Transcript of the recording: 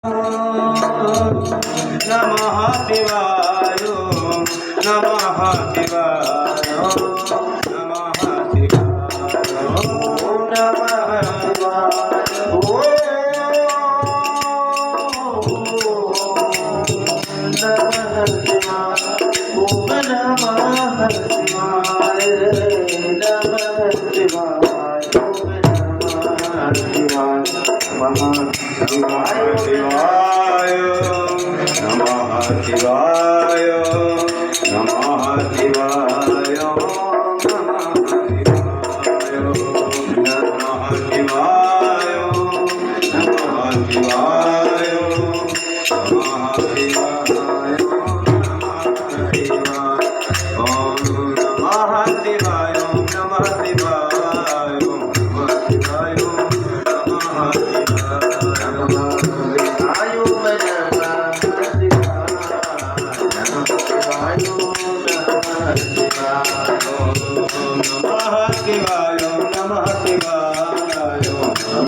नमः शिवाय नमः शिवाय नमः शिवाय नमः शिवाय नमः शिवाय नमः शिवाय नमः शिवाय नमः शिवाय ओम नमः शिवाय नमः शिवाय नमः शिवाय नमः शिवाय नमः शिवाय